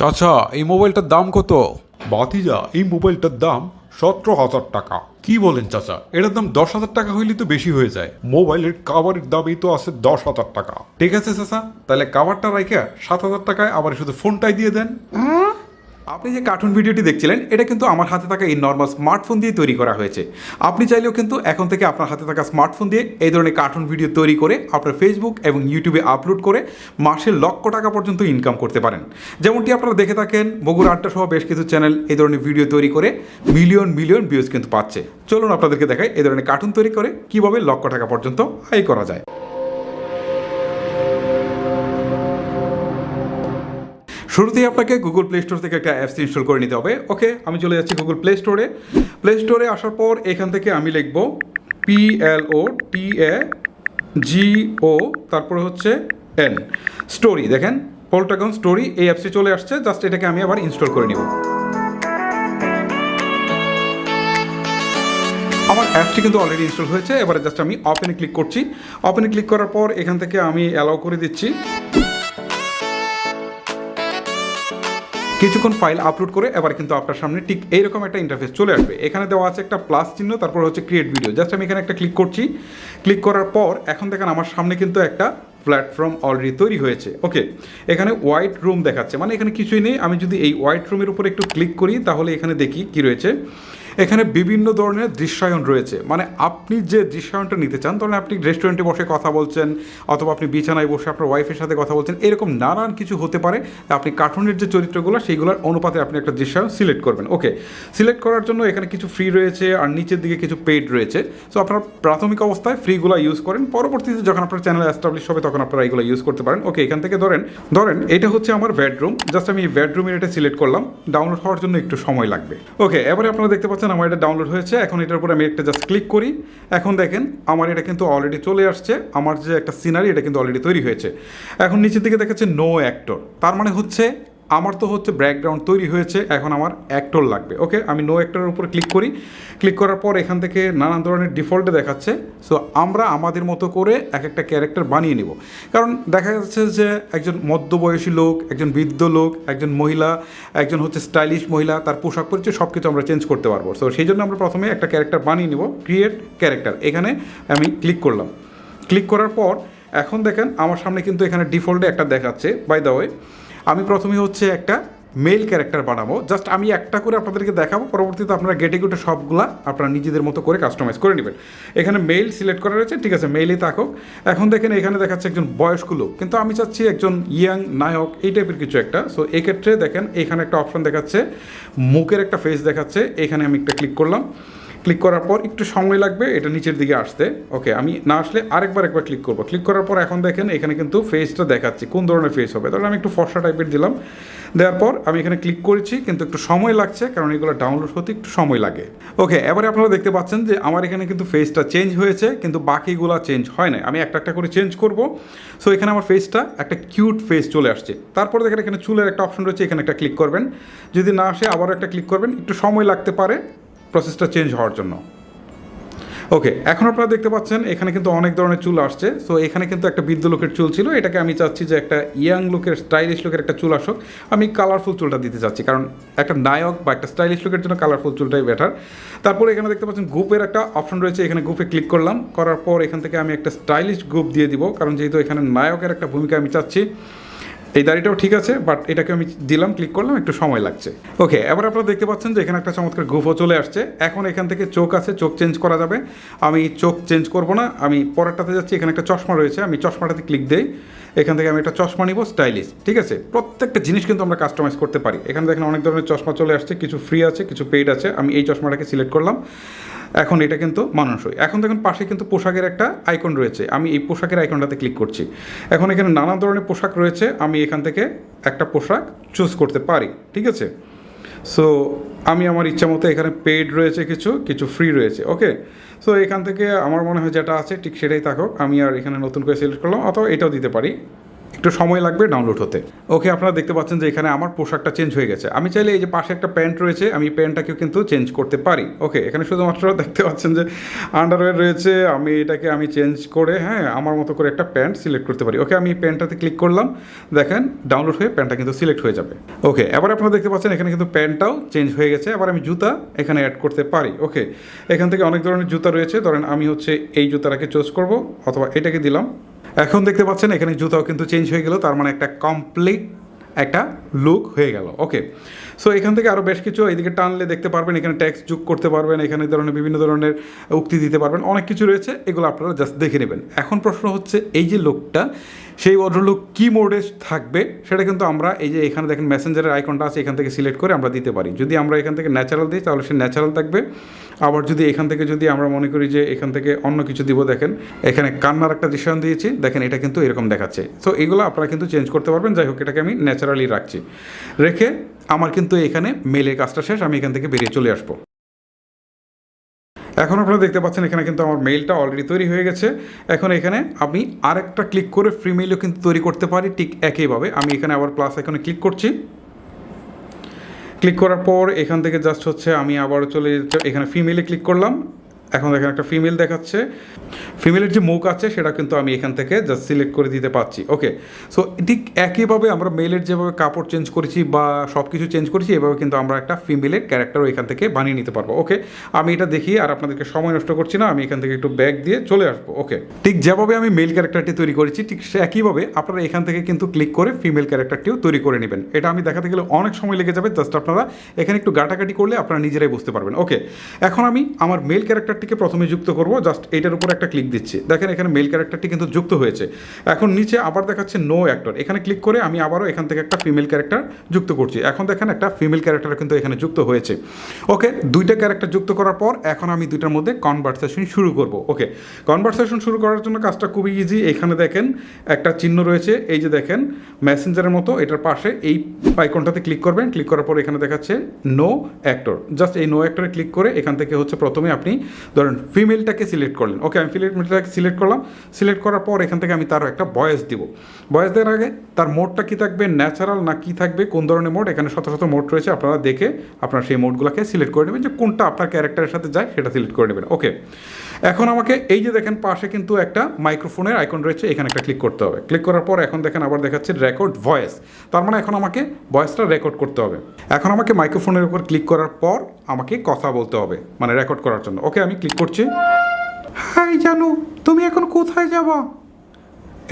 চাচা, এই মোবাইলটার দাম কত? ভাতিজা, এই মোবাইলটার দাম 17,000 টাকা। কি বলেন চাচা? এটার দাম 10,000 টাকা হইলে তো বেশি হয়ে যায়। মোবাইলের কাভারের দামই তো আছে 10,000 টাকা। ঠিক আছে চাচা, তাহলে কাভারটা রাইখা 7,000 টাকায় আবার শুধু ফোনটাই দিয়ে দেন। আপনি যে কার্টুন ভিডিওটি দেখছিলেন এটা কিন্তু আমার হাতে থাকা এই নর্মাল স্মার্টফোন দিয়ে তৈরি করা হয়েছে। আপনি চাইলেও কিন্তু এখন থেকে আপনার হাতে থাকা স্মার্টফোন দিয়ে এই ধরনের কার্টুন ভিডিও তৈরি করে আপনার ফেসবুক এবং ইউটিউবে আপলোড করে মাসে লক্ষ টাকা পর্যন্ত ইনকাম করতে পারেন। যেমনটি আপনারা দেখে থাকেন, বগুড়া আড্ডা সহ বেশ কিছু চ্যানেল এই ধরনের ভিডিও তৈরি করে মিলিয়ন মিলিয়ন ভিউজ কিন্তু পাচ্ছে। চলুন আপনাদেরকে দেখাই এই ধরনের কার্টুন তৈরি করে কীভাবে লক্ষ টাকা পর্যন্ত আয় করা যায়। শুরুতেই আপনাকে গুগল প্লে স্টোর থেকে একটা অ্যাপস ইনস্টল করে নিতে হবে। ওকে, আমি চলে যাচ্ছি গুগল প্লে স্টোরে। প্লে স্টোরে আসার পর এখান থেকে আমি লিখব PLOTAGO, তারপরে হচ্ছে N, স্টোরি। দেখেন পোল্টাগন স্টোরি এই অ্যাপসটি চলে আসছে। জাস্ট এটাকে আমি আবার ইনস্টল করে নিব। আমার অ্যাপসটি কিন্তু অলরেডি ইনস্টল হয়েছে। এবারে জাস্ট আমি ওপেনে ক্লিক করছি। ওপেনে ক্লিক করার পর এখান থেকে আমি অ্যালাউ করে দিচ্ছি। কিছুক্ষণ ফাইল আপলোড করে এবার কিন্তু আপনার সামনে ঠিক এইরকম একটা ইন্টারফেস চলে আসবে। এখানে দেওয়া আছে একটা প্লাস চিহ্ন, তারপর হচ্ছে ক্রিয়েট ভিডিও। জাস্ট আমি এখানে একটা ক্লিক করছি। ক্লিক করার পর এখন দেখেন আমার সামনে কিন্তু একটা প্ল্যাটফর্ম অলরেডি তৈরি হয়েছে। ওকে, এখানে হোয়াইট রুম দেখাচ্ছে, মানে এখানে কিছুই নেই। আমি যদি এই হোয়াইট রুমের উপর একটু ক্লিক করি তাহলে এখানে দেখি কি রয়েছে। এখানে বিভিন্ন ধরনের দৃশ্যায়ন রয়েছে, মানে আপনি যে দৃশ্যায়নটা নিতে চান, ধরেন আপনি রেস্টুরেন্টে বসে কথা বলছেন অথবা আপনি বিছানায় বসে আপনার ওয়াইফের সাথে কথা বলছেন, এরকম নানান কিছু হতে পারে। আপনি কার্টুনের যে চরিত্রগুলো সেইগুলোর অনুপাতে আপনি একটা দৃশ্যায়ন সিলেক্ট করবেন। ওকে, সিলেক্ট করার জন্য এখানে কিছু ফ্রি রয়েছে আর নিচের দিকে কিছু পেইড রয়েছে। সো আপনার প্রাথমিক অবস্থায় ফ্রিগুলো ইউজ করেন, পরবর্তীতে যখন আপনার চ্যানেল এস্টাবলিশ হবে তখন আপনারা এগুলো ইউজ করতে পারেন। ওকে, এখান থেকে ধরেন এটা হচ্ছে আমার বেডরুম। জাস্ট আমি বেডরুমের এটা সিলেক্ট করলাম। ডাউনলোড হওয়ার জন্য একটু সময় লাগবে। ওকে, এবারে আপনারা দেখতে পাচ্ছেন আমার এটা ডাউনলোড হয়েছে। এখন এটার উপরে আমি একটা জাস্ট ক্লিক করি। এখন দেখেন আমার এটা কিন্তু অলরেডি চলে আসছে। আমার যে একটা সিনারি এটা কিন্তু অলরেডি তৈরি হয়েছে। এখন নিচের দিকে দেখাচ্ছে নো অ্যাক্টর, তার মানে হচ্ছে আমার তো হচ্ছে ব্যাকগ্রাউন্ড তৈরি হয়েছে, এখন আমার অ্যাক্টর লাগবে। ওকে, আমি নো অ্যাক্টরের উপর ক্লিক করি। ক্লিক করার পর এখান থেকে নানান ধরনের ডিফল্টে দেখাচ্ছে। সো আমরা আমাদের মতো করে এক একটা ক্যারেক্টার বানিয়ে নিব। কারণ দেখা যাচ্ছে যে একজন মধ্যবয়সী লোক, একজন বৃদ্ধ লোক, একজন মহিলা, একজন হচ্ছে স্টাইলিশ মহিলা, তার পোশাক পরিচয় সব কিছু আমরা চেঞ্জ করতে পারবো। সো সেই জন্য আমরা প্রথমে একটা ক্যারেক্টার বানিয়ে নিব। ক্রিয়েট ক্যারেক্টার, এখানে আমি ক্লিক করলাম। ক্লিক করার পর এখন দেখেন আমার সামনে কিন্তু এখানে ডিফল্টে একটা দেখাচ্ছে। বাই দ্য ওয়ে, আমি প্রথমে হচ্ছে একটা মেল ক্যারেক্টার বানাবো। জাস্ট আমি একটা করে আপনাদেরকে দেখাবো, পরবর্তীতে আপনারা গেটে গেটে সবগুলা আপনারা নিজেদের মতো করে কাস্টমাইজ করে নেবেন। এখানে মেল সিলেক্ট করা রয়েছে, ঠিক আছে, মেইলেই থাকুক। এখন দেখেন এখানে দেখাচ্ছে একজন বয়স্ক লোক, কিন্তু আমি চাচ্ছি একজন ইয়াং নায়ক, এই টাইপের কিছু একটা। সো এক্ষেত্রে দেখেন এখানে একটা অপশন দেখাচ্ছে, মুখের একটা ফেস দেখাচ্ছে। এখানে আমি একটা ক্লিক করলাম। ক্লিক করার পর একটু সময় লাগবে এটা নিচের দিকে আসতে। ওকে, আমি না আসলে একবার ক্লিক করবো। ক্লিক করার পর এখন দেখেন এখানে কিন্তু ফেসটা দেখাচ্ছি, কোন ধরনের ফেস হবে। তাহলে আমি একটু ফর্সা টাইপের দিলাম। দেওয়ার পর আমি এখানে ক্লিক করেছি, কিন্তু একটু সময় লাগছে কারণ এগুলো ডাউনলোড হতে একটু সময় লাগে। ওকে, এবারে আপনারা দেখতে পাচ্ছেন যে আমার এখানে কিন্তু ফেসটা চেঞ্জ হয়েছে, কিন্তু বাকিগুলো চেঞ্জ হয় না। আমি একটা একটা করে চেঞ্জ করব। সো এখানে আমার ফেসটা একটা কিউট ফেস চলে আসছে। তারপর দেখেন এখানে চুলের একটা অপশন রয়েছে, এখানে একটা ক্লিক করবেন। যদি না আসে আবারও একটা ক্লিক করবেন, একটু সময় লাগতে পারে প্রসেসটা চেঞ্জ হওয়ার জন্য। ওকে, এখন আপনারা দেখতে পাচ্ছেন এখানে কিন্তু অনেক ধরনের চুল আসছে। সো এখানে কিন্তু একটা বৃদ্ধ লোকের চুল ছিল, এটাকে আমি চাচ্ছি যে একটা ইয়াং লোকের, স্টাইলিশ লোকের একটা চুল আসুক। আমি কালারফুল চুলটা দিতে চাচ্ছি, কারণ একটা নায়ক বা একটা স্টাইলিশ লোকের জন্য কালারফুল চুলটাই বেটার। তারপরে এখানে দেখতে পাচ্ছেন গ্রুপের একটা অপশন রয়েছে, এখানে গ্রুপে ক্লিক করলাম। করার পর এখান থেকে আমি একটা স্টাইলিশ গ্রুপ দিয়ে দিব, কারণ যেহেতু এখানে নায়কের একটা ভূমিকা আমি চাচ্ছি। এই দাড়িটাও ঠিক আছে, বাট এটাকে আমি দিলাম, ক্লিক করলাম, একটু সময় লাগছে। ওকে, এবার আপনারা দেখতে পাচ্ছেন যে এখানে একটা চমৎকার গ্রুপও চলে আসছে। এখন এখান থেকে চোখ আছে, চোখ চেঞ্জ করা যাবে। আমি চোখ চেঞ্জ করব না, আমি পরেরটাতে যাচ্ছি। এখানে একটা চশমা রয়েছে, আমি চশমাটাতে ক্লিক দিই। এখান থেকে আমি একটা চশমা নিব স্টাইলিশ, ঠিক আছে। প্রত্যেকটা জিনিস কিন্তু আমরা কাস্টমাইজ করতে পারি। এখানে দেখেন অনেক ধরনের চশমা চলে আসছে, কিছু ফ্রি আছে, কিছু পেইড আছে। আমি এই চশমাটাকে সিলেক্ট করলাম। এখন এটা কিন্তু মানানসই। এখন দেখুন পাশে কিন্তু পোশাকের একটা আইকন রয়েছে, আমি এই পোশাকের আইকনটাতে ক্লিক করছি। এখন এখানে নানা ধরনের পোশাক রয়েছে, আমি এখান থেকে একটা পোশাক চুজ করতে পারি, ঠিক আছে। সো আমি আমার ইচ্ছা মতো, এখানে পেইড রয়েছে কিছু, কিছু ফ্রি রয়েছে। ওকে, সো এখান থেকে আমার মনে হয় যেটা আছে ঠিক সেটাই থাকুক। আমি আর এখানে নতুন করে সিলেক্ট করলাম, অথবা এটাও দিতে পারি। একটু সময় লাগবে ডাউনলোড হতে। ওকে, আপনারা দেখতে পাচ্ছেন যে এখানে আমার পোশাকটা চেঞ্জ হয়ে গেছে। আমি চাইলে এই যে পাশে একটা প্যান্ট রয়েছে, আমি প্যান্টটাকেও কিন্তু চেঞ্জ করতে পারি। ওকে, এখানে শুধুমাত্র দেখতে পাচ্ছেন যে আন্ডারওয়্যার রয়েছে, আমি এটাকে চেঞ্জ করে আমার মতো করে একটা প্যান্ট সিলেক্ট করতে পারি। ওকে, আমি প্যান্টটাতে ক্লিক করলাম, দেখেন ডাউনলোড হয়ে প্যান্টটা কিন্তু সিলেক্ট হয়ে যাবে। ওকে, এবার আপনারা দেখতে পাচ্ছেন এখানে কিন্তু প্যান্টটাও চেঞ্জ হয়ে গেছে। এবার আমি জুতা এখানে অ্যাড করতে পারি। ওকে, এখান থেকে অনেক ধরনের জুতা রয়েছে, ধরেন আমি এই জুতাটাকে চুজ করব অথবা এটাকে দিলাম। এখন দেখতে পাচ্ছেন এখানে জুতাও কিন্তু চেঞ্জ হয়ে গেল, তার মানে একটা কমপ্লিট একটা লুক হয়ে গেল। ওকে, সো এখান থেকে আরও বেশ কিছু এইদিকে টানলে দেখতে পারবেন, এখানে ট্যাক্স যোগ করতে পারবেন, এখানে ধরনের বিভিন্ন ধরনের উক্তি দিতে পারবেন, অনেক কিছু রয়েছে, এগুলো আপনারা জাস্ট দেখে নেবেন। এখন প্রশ্ন হচ্ছে এই যে লুকটা, সেই ভদ্রলোক কী মোডে থাকবে সেটা কিন্তু আমরা এই যে এখানে দেখেন মেসেঞ্জারের আইকনটা আছে, এখান থেকে সিলেক্ট করে আমরা দিতে পারি। যদি আমরা এখান থেকে ন্যাচারাল দিই তাহলে সে ন্যাচারাল থাকবে। আবার যদি এখান থেকে যদি আমরা মনে করি যে এখান থেকে অন্য কিছু দিব, দেখেন এখানে কান্নার একটা দৃশ্যায়ন দিয়েছি, দেখেন এটা কিন্তু এরকম দেখাচ্ছে। সো এগুলো আপনারা কিন্তু চেঞ্জ করতে পারবেন। যাই হোক, এটাকে আমি ন্যাচারালি রাখছি, রেখে আমার কিন্তু এখানে মেলের কাজটা শেষ, আমি এখান থেকে বেরিয়ে চলে আসবো। এখন আপনারা দেখতে পাচ্ছেন এখানে কিন্তু আমার মেইলটা অলরেডি তৈরি হয়ে গেছে। এখন এখানে আমি আরেকটা ক্লিক করে ফ্রি মেইলও কিন্তু তৈরি করতে পারি ঠিক একইভাবে। আমি এখানে আবার প্লাস আইকনে ক্লিক করছি। ক্লিক করার পর এখান থেকে জাস্ট আমি আবার চলে এখানে ফিমেলে ক্লিক করলাম। এখন দেখেন একটা ফিমেল দেখাচ্ছে, ফিমেলের যে মুখ আছে সেটা কিন্তু আমি এখান থেকে জাস্ট সিলেক্ট করে দিতে পারছি। ওকে, সো ঠিক একইভাবে আমরা মেলের যেভাবে কাপড় চেঞ্জ করেছি বা সব কিছু চেঞ্জ করেছি, এভাবে কিন্তু আমরা একটা ফিমেলের ক্যারেক্টারও এখান থেকে বানিয়ে নিতে পারবো। ওকে, আমি এটা দেখি আর আপনাদেরকে সময় নষ্ট করছি না, আমি এখান থেকে একটু ব্যাক দিয়ে চলে আসবো। ওকে, ঠিক যেভাবে আমি মেল ক্যারেক্টারটি তৈরি করেছি ঠিক সে একইভাবে আপনারা এখান থেকে কিন্তু ক্লিক করে ফিমেল ক্যারেক্টারটিও তৈরি করে নেবেন। এটা আমি দেখাতে গেলে অনেক সময় লেগে যাবে, জাস্ট আপনারা এখানে একটু গাটাগাটি করলে আপনারা নিজেরাই বুঝতে পারবেন। ওকে, এখন আমি আমার মেল ক্যারেক্টারটিকে প্রথমে যুক্ত করব, জাস্ট এইটার উপর একটা ক্লিক দিচ্ছি, দেখেন এখানে মেল ক্যারেক্টারটি কিন্তু যুক্ত হয়েছে। এখন নিচে আবার দেখাচ্ছে নো অ্যাক্টর, এখানে ক্লিক করে আমি আবারও এখান থেকে একটা ফিমেল ক্যারেক্টার যুক্ত করছি। এখন দেখেন একটা ফিমেল ক্যারেক্টার কিন্তু এখানে যুক্ত হয়েছে। ওকে, দুইটা ক্যারেক্টার যুক্ত করার পর এখন আমি দুইটার মধ্যে কনভারসেশন শুরু করব। ওকে, কনভারসেশন শুরু করার জন্য কাজটা খুবই ইজি। এখানে দেখেন একটা চিহ্ন রয়েছে, এই যে দেখেন মেসেঞ্জারের মতো, এটার পাশে এই আইকনটাতে ক্লিক করবেন। ক্লিক করার পর এখানে দেখাচ্ছে নো অ্যাক্টর, জাস্ট এই নো অ্যাক্টরে ক্লিক করে এখান থেকে প্রথমে আপনি ধরেন ফিমেলটাকে সিলেক্ট করলেন। ওকে, আমি ফিমেলটাকে সিলেক্ট করলাম। সিলেক্ট করার পর এখান থেকে আমি তারও একটা ভয়েস দিব। ভয়েস দেওয়ার আগে তার মোডটা কী থাকবে, ন্যাচারাল না কি থাকবে, কোন ধরনের মোড, এখানে শত শত মোড রয়েছে, আপনারা দেখে আপনারা সেই মোডগুলোকে সিলেক্ট করে নেবেন, যে কোনটা আপনার ক্যারেক্টারের সাথে যায় সেটা সিলেক্ট করে নেবেন। ওকে, এখন আমাকে এই যে দেখেন পাশে কিন্তু একটা মাইক্রোফোনের আইকন রয়েছে, এখানে একটা ক্লিক করতে হবে। ক্লিক করার পর এখন দেখেন আবার দেখাচ্ছে রেকর্ড ভয়েস, তার মানে এখন আমাকে ভয়েসটা রেকর্ড করতে হবে। এখন আমাকে মাইক্রোফোনের উপর ক্লিক করার পর আমাকে কথা বলতে হবে, মানে রেকর্ড করার জন্য। ওকে, আমি ক্লিক করছি। হাই জানু, তুমি এখন কোথায় যাবা?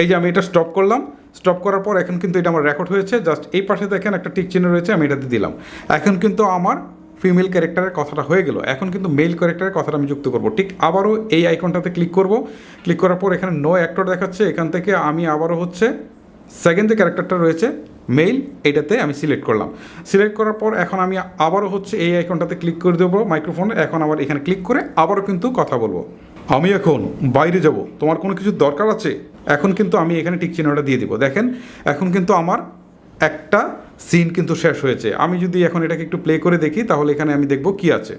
এই যে আমি এটা স্টপ করলাম। স্টপ করার পর এখন কিন্তু এটা আমার রেকর্ড হয়েছে। জাস্ট এই পাশে দেখেন একটা টিক চিহ্ন রয়েছে, আমি এটাতে দিলাম। এখন কিন্তু আমার ফিমেল ক্যারেক্টারের কথাটা হয়ে গেল। এখন কিন্তু মেল ক্যারেক্টারের কথাটা আমি যুক্ত করব। ঠিক আবারও এই আইকনটাতে ক্লিক করব। ক্লিক করার পর এখানে নো অ্যাক্টর দেখাচ্ছে, এখান থেকে আমি আবারও সেকেন্ড যে ক্যারেক্টারটা রয়েছে মেইল, এটাতে আমি সিলেক্ট করলাম। সিলেক্ট করার পর এখন আমি আবারও এই আইকনটাতে ক্লিক করে দেবো মাইক্রোফোনে। এখন আবার এখানে ক্লিক করে আবারও কিন্তু কথা বলবো। আমি এখন বাইরে যাব, তোমার কোনো কিছু দরকার আছে? এখন কিন্তু আমি এখানে টিক চিহ্নটা দিয়ে দিব। দেখেন এখন কিন্তু আমার একটা সিন কিন্তু শেষ হয়েছে। আমি যদি এখন এটাকে একটু প্লে করে দেখি তাহলে এখানে আমি দেখব কি আছে।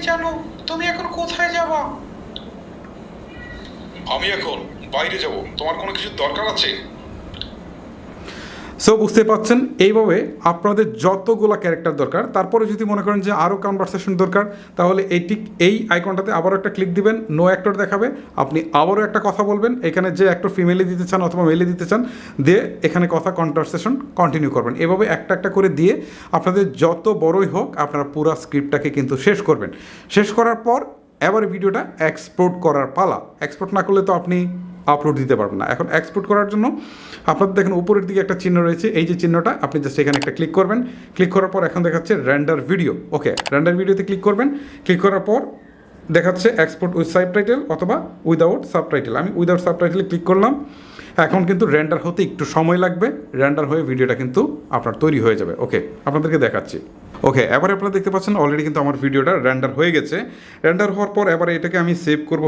জানো তুমি এখন কোথায় যাবা? আমি এখন বাইরে যাব, তোমার কোনো কিছু দরকার আছে? সো বুঝতে পারছেন, এইভাবে আপনাদের যতগুলো ক্যারেক্টার দরকার, তারপরে যদি মনে করেন যে আরও কনভারসেশন দরকার, তাহলে এই আইকনটাতে আবারও একটা ক্লিক দিবেন, নো অ্যাক্টর দেখাবে, আপনি আবারও একটা কথা বলবেন, এখানে যে অ্যাক্টর ফিমেলে দিতে চান অথবা মেলে দিতে চান, দিয়ে এখানে কনভারসেশন কন্টিনিউ করবেন। এভাবে একটা একটা করে দিয়ে আপনাদের যত বড়ই হোক আপনারা পুরো স্ক্রিপ্টটাকে কিন্তু শেষ করবেন। শেষ করার পর এবার ভিডিওটা এক্সপোর্ট করার পালা। এক্সপোর্ট না করলে তো আপনি আপলোড দিতে পারবেন না। এখন এক্সপোর্ট করার জন্য আপনাদের দেখেন উপরের দিকে একটা চিহ্ন রয়েছে, এই যে চিহ্নটা আপনি জাস্ট এখানে একটা ক্লিক করবেন। ক্লিক করার পর এখন দেখাচ্ছে রেন্ডার ভিডিও। ওকে, রেন্ডার ভিডিওতে ক্লিক করবেন। ক্লিক করার পর দেখাচ্ছে এক্সপোর্ট উইথ সাবটাইটেল অথবা উইদাউট সাবটাইটেল। আমি উইদাউট সাবটাইটেলে ক্লিক করলাম। এখন কিন্তু রেন্ডার হতে একটু সময় লাগবে, রেন্ডার হয়ে ভিডিওটা কিন্তু আপনার তৈরি হয়ে যাবে। ওকে, আপনাদেরকে দেখাচ্ছি। ওকে, এবারে আপনারা দেখতে পাচ্ছেন অলরেডি কিন্তু আমার ভিডিওটা রেন্ডার হয়ে গেছে। রেন্ডার হওয়ার পর এবারে এটাকে আমি সেভ করব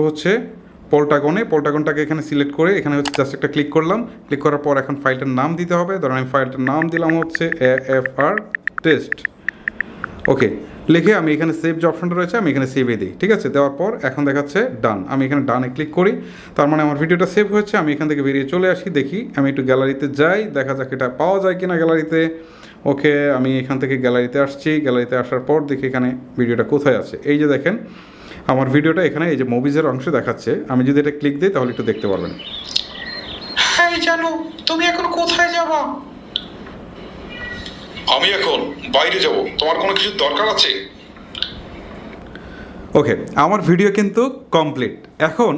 পল্টাগনটাকে এখানে সিলেক্ট করে এখানে জাস্ট একটা ক্লিক করলাম। ক্লিক করার পর এখন ফাইলটার নাম দিতে হবে। ধরুন আমি ফাইলটার নাম দিলাম AFR টেস্ট। ওকে, লিখে আমি এখানে সেভ যে অপশনটা রয়েছে আমি এখানে সেভে দিই, ঠিক আছে। দেওয়ার পর এখন দেখাচ্ছে ডান, আমি এখানে ডানে ক্লিক করি, তার মানে আমার ভিডিওটা সেভ হয়েছে। আমি এখান থেকে বেরিয়ে চলে আসি, দেখি আমি একটু গ্যালারিতে যাই, দেখা যাক এটা পাওয়া যায় কিনা গ্যালারিতে। ওকে, আমি এখান থেকে গ্যালারিতে আসছি, গ্যালারিতে আসার পর দেখি এখানে ভিডিওটা কোথায় আছে। এই যে দেখেন আমার ভিডিওটা এখানে এই যে মুভিজের অংশে দেখাচ্ছে, আমি যদি এটা ক্লিক দিই তাহলে একটু দেখতে পারবেন। হ্যাঁ জানো, তুমি এখন কোথায় যাবা? আমি এখন বাইরে যাব, তোমার কোনো কিছু দরকার আছে? ওকে, আমার ভিডিও কিন্তু কমপ্লিট। এখন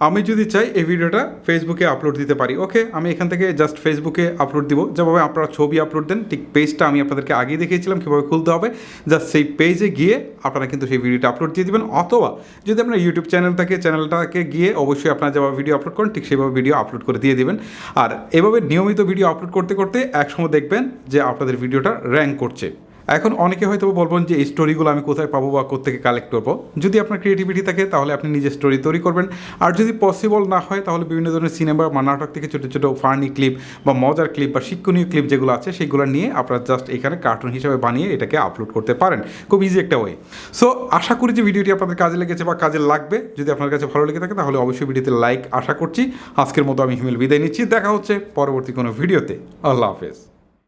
আমি যদি চাই এই ভিডিওটা ফেসবুকে আপলোড দিতে পারি। ওকে, আমি এখান থেকে জাস্ট ফেসবুকে আপলোড দিব, যেভাবে আপনারা ছবি আপলোড দেন ঠিক পেজটা আমি আপনাদেরকে আগেই দেখিয়েছিলাম কীভাবে খুলতে হবে। জাস্ট সেই পেজে গিয়ে আপনারা কিন্তু সেই ভিডিওটা আপলোড দিয়ে দেবেন, অথবা যদি আপনার ইউটিউব চ্যানেল থাকে চ্যানেলটাকে গিয়ে অবশ্যই আপনারা যেভাবে ভিডিও আপলোড করেন ঠিক সেভাবে ভিডিও আপলোড করে দিয়ে দেবেন। আর এভাবে নিয়মিত ভিডিও আপলোড করতে করতে একসময় দেখবেন যে আপনাদের ভিডিওটা র্যাঙ্ক করছে। এখন অনেকে হয়তো বলবেন যে এই স্টোরিগুলো আমি কোথায় পাবো বা কোত্থেকে কালেক্ট করবো। যদি আপনার ক্রিয়েটিভিটি থাকে তাহলে আপনি নিজে স্টোরি তৈরি করবেন, আর যদি পসিবল না হয় তাহলে বিভিন্ন ধরনের সিনেমা বা নাটক থেকে ছোটো ছোটো ফানি ক্লিপ বা মজার ক্লিপ বা শিক্ষণীয় ক্লিপ যেগুলো আছে সেগুলো নিয়ে আপনারা জাস্ট এখানে কার্টুন হিসেবে বানিয়ে এটাকে আপলোড করতে পারেন। খুব ইজি একটা ওয়ে। সো আশা করি যে ভিডিওটি আপনাদের কাজে লেগেছে বা কাজে লাগবে। যদি আপনার কাছে ভালো লেগে থাকে তাহলে অবশ্যই ভিডিওতে লাইক আশা করছি। আজকের মতো আমি হিমেল বিদায় নিচ্ছি, দেখা হচ্ছে পরবর্তী কোনো ভিডিওতে। আল্লাহ হাফেজ।